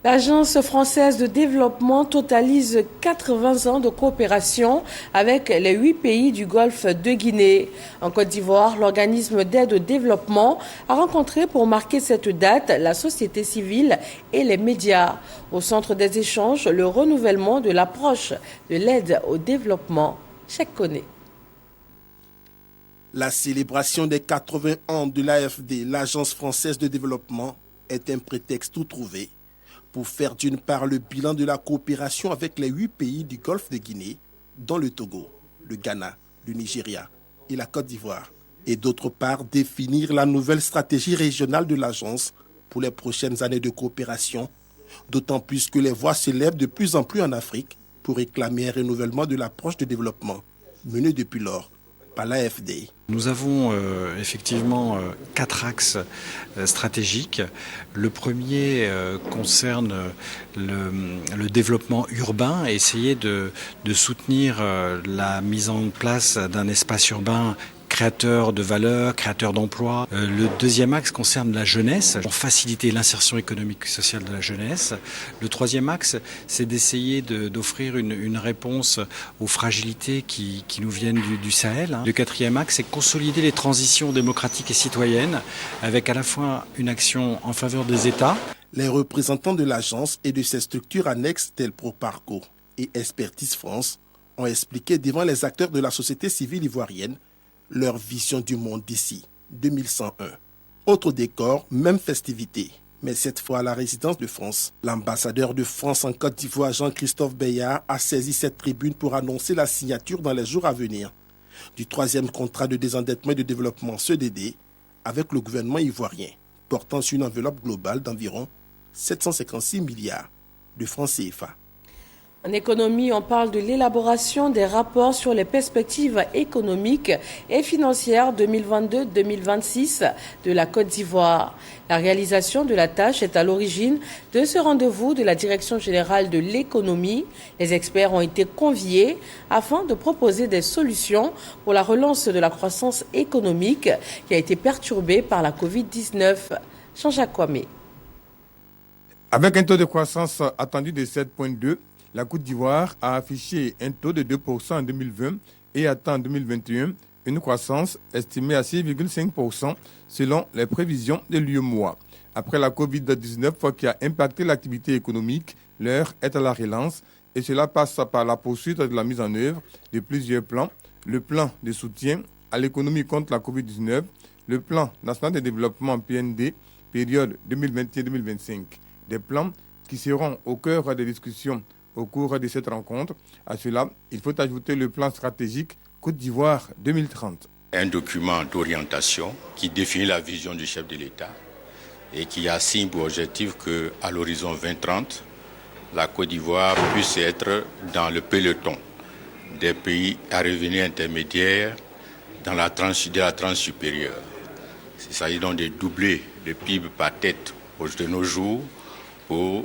L'Agence française de développement totalise 80 ans de coopération avec les 8 pays du Golfe de Guinée. En Côte d'Ivoire, l'organisme d'aide au développement a rencontré pour marquer cette date la société civile et les médias. Au centre des échanges, le renouvellement de l'approche de l'aide au développement. Cheikh Koné. La célébration des 80 ans de l'AFD, l'Agence française de développement, est un prétexte tout trouvé pour faire d'une part le bilan de la coopération avec les 8 pays du Golfe de Guinée, dont le Togo, le Ghana, le Nigeria et la Côte d'Ivoire, et d'autre part définir la nouvelle stratégie régionale de l'agence pour les prochaines années de coopération, d'autant plus que les voix s'élèvent de plus en plus en Afrique pour réclamer un renouvellement de l'approche de développement menée depuis lors par l'AFD. Nous avons effectivement 4 axes stratégiques. Le premier concerne le développement urbain, essayer de soutenir la mise en place d'un espace urbain créateur de valeur, créateur d'emplois. Le deuxième axe concerne la jeunesse, pour faciliter l'insertion économique et sociale de la jeunesse. Le troisième axe, c'est d'essayer d'offrir une réponse aux fragilités qui nous viennent du Sahel. Le quatrième axe, c'est consolider les transitions démocratiques et citoyennes avec à la fois une action en faveur des États. Les représentants de l'agence et de ses structures annexes telles Proparco et Expertise France ont expliqué devant les acteurs de la société civile ivoirienne leur vision du monde d'ici 2101. Autre décor, même festivité, mais cette fois à la résidence de France. L'ambassadeur de France en Côte d'Ivoire, Jean-Christophe Bayard, a saisi cette tribune pour annoncer la signature dans les jours à venir du 3e contrat de désendettement et de développement CDD avec le gouvernement ivoirien, portant sur une enveloppe globale d'environ 756 milliards de francs CFA. En économie, on parle de l'élaboration des rapports sur les perspectives économiques et financières 2022-2026 de la Côte d'Ivoire. La réalisation de la tâche est à l'origine de ce rendez-vous de la Direction générale de l'économie. Les experts ont été conviés afin de proposer des solutions pour la relance de la croissance économique qui a été perturbée par la Covid-19. Jean-Jacques Kwame. Avec un taux de croissance attendu de 7,2%, la Côte d'Ivoire a affiché un taux de 2% en 2020 et attend en 2021 une croissance estimée à 6,5% selon les prévisions de l'UEMOA. Après la Covid-19 qui a impacté l'activité économique, l'heure est à la relance et cela passe par la poursuite de la mise en œuvre de plusieurs plans. Le plan de soutien à l'économie contre la Covid-19, le plan national de développement PND, période 2021-2025. Des plans qui seront au cœur des discussions au cours de cette rencontre. À cela, il faut ajouter le plan stratégique Côte d'Ivoire 2030. Un document d'orientation qui définit la vision du chef de l'État et qui assigne pour objectif qu'à l'horizon 2030, la Côte d'Ivoire puisse être dans le peloton des pays à revenu intermédiaire dans la tranche supérieure. Il s'agit donc de doubler le PIB par tête de nos jours pour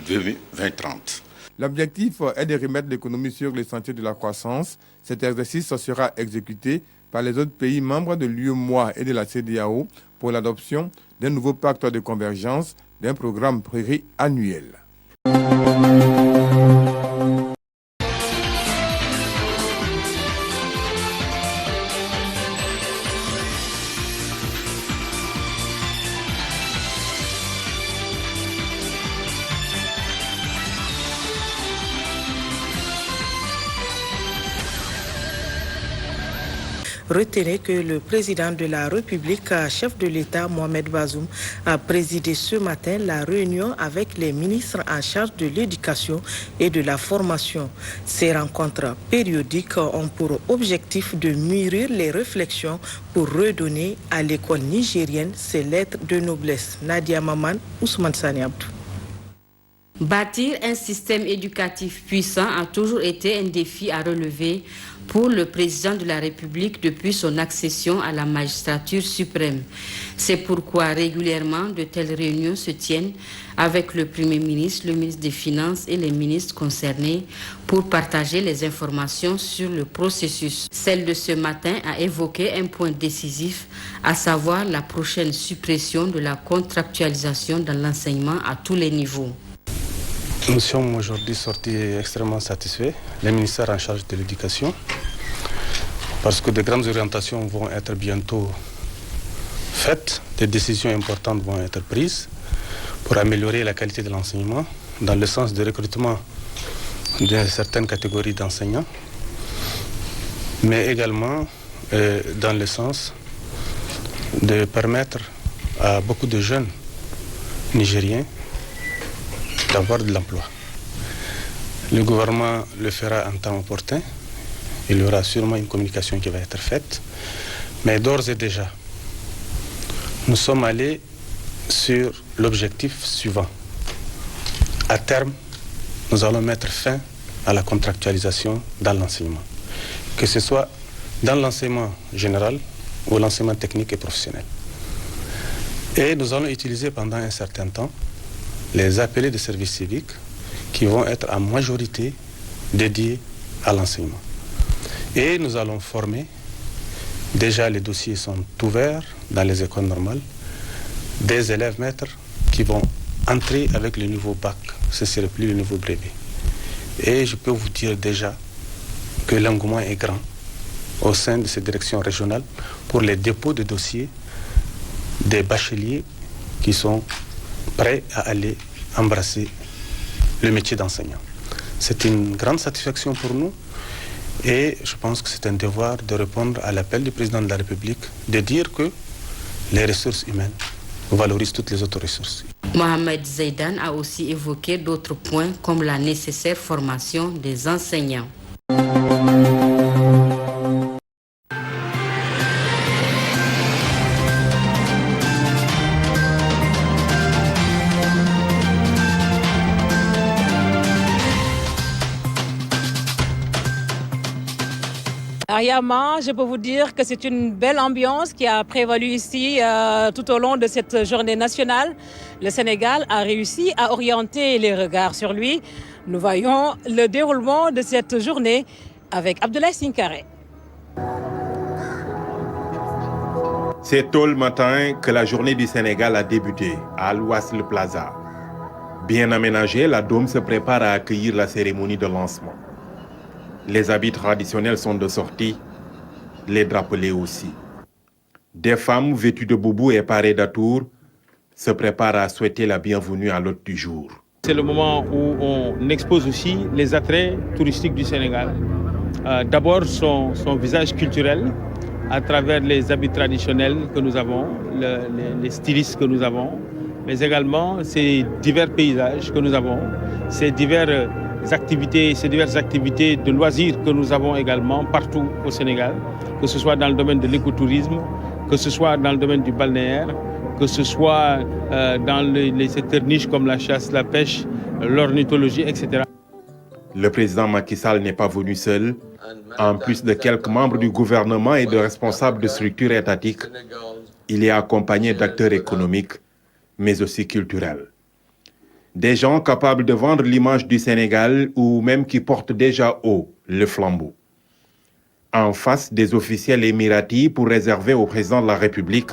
2030. L'objectif est de remettre l'économie sur les sentiers de la croissance. Cet exercice sera exécuté par les autres pays membres de l'UEMOA et de la CEDEAO pour l'adoption d'un nouveau pacte de convergence, d'un programme pluriannuel. Retenez que le président de la République, chef de l'État Mohamed Bazoum, a présidé ce matin la réunion avec les ministres en charge de l'éducation et de la formation. Ces rencontres périodiques ont pour objectif de mûrir les réflexions pour redonner à l'école nigérienne ses lettres de noblesse. Nadia Maman, Ousmane Sani Abdou. Bâtir un système éducatif puissant a toujours été un défi à relever pour le président de la République depuis son accession à la magistrature suprême. C'est pourquoi régulièrement de telles réunions se tiennent avec le Premier ministre, le ministre des Finances et les ministres concernés pour partager les informations sur le processus. Celle de ce matin a évoqué un point décisif, à savoir la prochaine suppression de la contractualisation dans l'enseignement à tous les niveaux. Nous sommes aujourd'hui sortis extrêmement satisfaits, les ministères en charge de l'éducation, parce que de grandes orientations vont être bientôt faites, des décisions importantes vont être prises pour améliorer la qualité de l'enseignement dans le sens de recrutement de certaines catégories d'enseignants, mais également dans le sens de permettre à beaucoup de jeunes Nigériens d'avoir de l'emploi. Le gouvernement le fera en temps opportun. Il y aura sûrement une communication qui va être faite. Mais d'ores et déjà, nous sommes allés sur l'objectif suivant. À terme, nous allons mettre fin à la contractualisation dans l'enseignement, que ce soit dans l'enseignement général ou l'enseignement technique et professionnel. Et nous allons utiliser pendant un certain temps les appelés de service civique qui vont être en majorité dédiés à l'enseignement. Et nous allons former, déjà les dossiers sont ouverts dans les écoles normales, des élèves maîtres qui vont entrer avec le nouveau bac, ce ne serait plus le nouveau brevet. Et je peux vous dire déjà que l'engouement est grand au sein de ces directions régionales pour les dépôts de dossiers des bacheliers qui sont prêts à aller embrasser le métier d'enseignant. C'est une grande satisfaction pour nous et je pense que c'est un devoir de répondre à l'appel du président de la République de dire que les ressources humaines valorisent toutes les autres ressources. Mohamed Zaidan a aussi évoqué d'autres points comme la nécessaire formation des enseignants. Ariama, je peux vous dire que c'est une belle ambiance qui a prévalu ici tout au long de cette journée nationale. Le Sénégal a réussi à orienter les regards sur lui. Nous voyons le déroulement de cette journée avec Abdoulaye Sinkare. C'est tôt le matin que la journée du Sénégal a débuté à Al-Wasl Plaza. Bien aménagée, la Dôme se prépare à accueillir la cérémonie de lancement. Les habits traditionnels sont de sortie, les drapelés aussi. Des femmes vêtues de boubou et parées d'atours se préparent à souhaiter la bienvenue à l'hôte du jour. C'est le moment où on expose aussi les attraits touristiques du Sénégal. D'abord son visage culturel à travers les habits traditionnels que nous avons, les stylistes que nous avons, mais également ces divers paysages que nous avons, ces diverses activités de loisirs que nous avons également partout au Sénégal, que ce soit dans le domaine de l'écotourisme, que ce soit dans le domaine du balnéaire, que ce soit dans les secteurs niches comme la chasse, la pêche, l'ornithologie, etc. Le président Macky Sall n'est pas venu seul. En plus de quelques membres du gouvernement et de responsables de structures étatiques, il est accompagné d'acteurs économiques, mais aussi culturels. Des gens capables de vendre l'image du Sénégal ou même qui portent déjà haut le flambeau. En face des officiels émiratis pour réserver au président de la République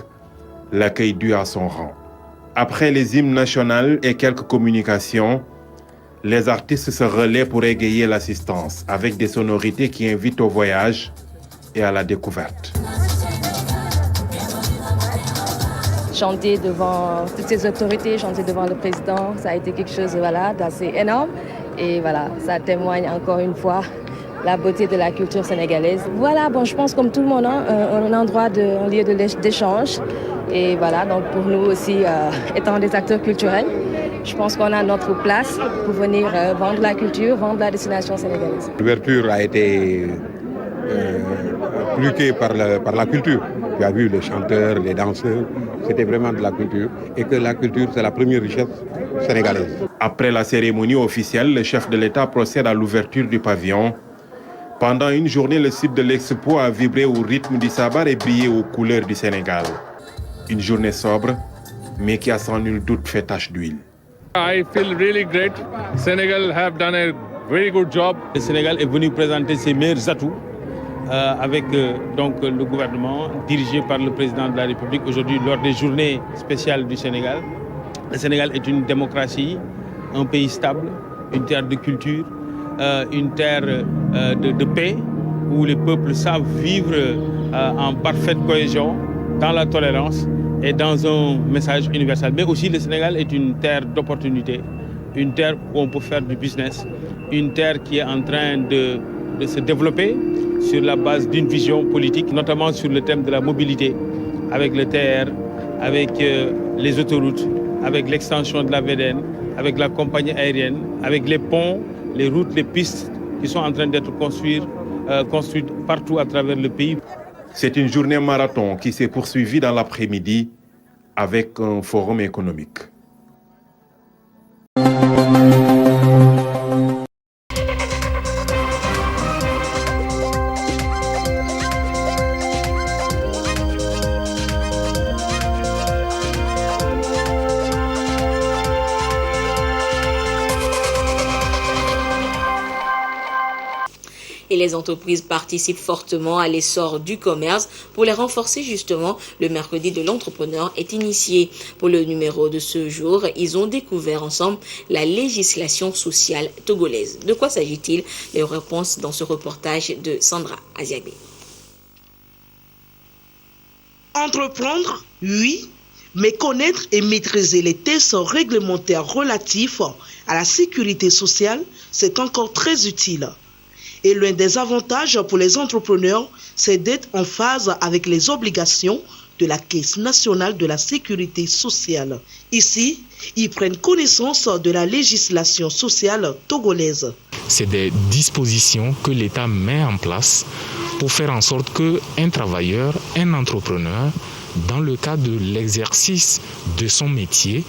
l'accueil dû à son rang. Après les hymnes nationaux et quelques communications, les artistes se relaient pour égayer l'assistance avec des sonorités qui invitent au voyage et à la découverte. Chanter devant toutes ces autorités, chanter devant le président, ça a été quelque chose d'assez énorme. Et voilà, ça témoigne encore une fois la beauté de la culture sénégalaise. Voilà, je pense comme tout le monde, un endroit, un lieu d'échange. Et voilà, donc pour nous aussi, étant des acteurs culturels, je pense qu'on a notre place pour venir vendre la culture, vendre la destination sénégalaise. L'ouverture a été truquée par la culture. Tu as vu les chanteurs, les danseurs, c'était vraiment de la culture. Et que la culture, c'est la première richesse sénégalaise. Après la cérémonie officielle, le chef de l'État procède à l'ouverture du pavillon. Pendant une journée, le site de l'Expo a vibré au rythme du sabar et brillé aux couleurs du Sénégal. Une journée sobre, mais qui a sans nul doute fait tache d'huile. I feel really great. Sénégal have done a very good job. Le Sénégal est venu présenter ses meilleurs atouts avec donc le gouvernement dirigé par le président de la République aujourd'hui lors des journées spéciales du Sénégal. Le Sénégal est une démocratie, un pays stable, une terre de culture, une terre de paix, où les peuples savent vivre en parfaite cohésion, dans la tolérance et dans un message universel. Mais aussi le Sénégal est une terre d'opportunités, une terre où on peut faire du business, une terre qui est en train de se développer sur la base d'une vision politique, notamment sur le thème de la mobilité, avec le TR, avec les autoroutes, avec l'extension de la VDN, avec la compagnie aérienne, avec les ponts, les routes, les pistes qui sont en train d'être construites partout à travers le pays. C'est une journée marathon qui s'est poursuivie dans l'après-midi avec un forum économique. Et les entreprises participent fortement à l'essor du commerce. Pour les renforcer justement, le mercredi de l'entrepreneur est initié. Pour le numéro de ce jour, ils ont découvert ensemble la législation sociale togolaise. De quoi s'agit-il? Les réponses dans ce reportage de Sandra Aziagbé. Entreprendre, oui, mais connaître et maîtriser les textes réglementaires relatifs à la sécurité sociale, c'est encore très utile. Et l'un des avantages pour les entrepreneurs, c'est d'être en phase avec les obligations de la Caisse nationale de la sécurité sociale. Ici, ils prennent connaissance de la législation sociale togolaise. C'est des dispositions que l'État met en place pour faire en sorte qu'un travailleur, un entrepreneur, dans le cadre de l'exercice de son métier,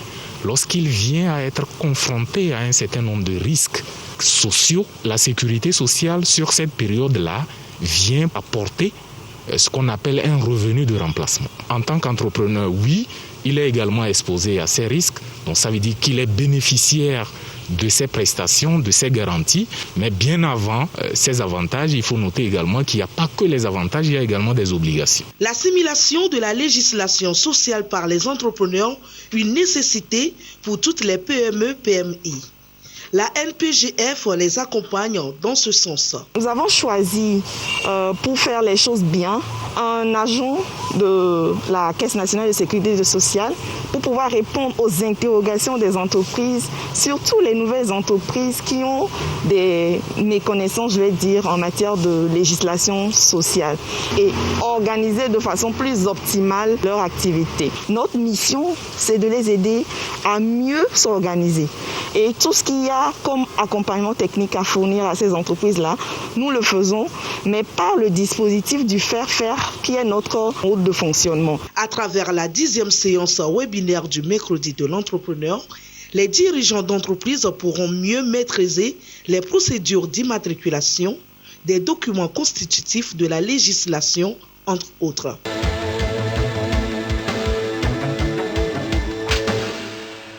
lorsqu'il vient à être confronté à un certain nombre de risques sociaux, la sécurité sociale sur cette période-là vient apporter ce qu'on appelle un revenu de remplacement. En tant qu'entrepreneur, oui, il est également exposé à ces risques, donc ça veut dire qu'il est bénéficiaire de ces prestations, de ces garanties, mais bien avant ces avantages, il faut noter également qu'il n'y a pas que les avantages, il y a également des obligations. L'assimilation de la législation sociale par les entrepreneurs, une nécessité pour toutes les PME, PMI. La NPGF les accompagne dans ce sens. Nous avons choisi, pour faire les choses bien, un agent de la Caisse nationale de sécurité sociale pour pouvoir répondre aux interrogations des entreprises, surtout les nouvelles entreprises qui ont des méconnaissances, je vais dire, en matière de législation sociale et organiser de façon plus optimale leur activité. Notre mission, c'est de les aider à mieux s'organiser. Et tout ce qu'il y a comme accompagnement technique à fournir à ces entreprises-là, nous le faisons, mais par le dispositif du faire-faire qui est notre mode de fonctionnement. À travers la 10e séance webinaire du mercredi de l'entrepreneur, les dirigeants d'entreprise pourront mieux maîtriser les procédures d'immatriculation des documents constitutifs de la législation, entre autres.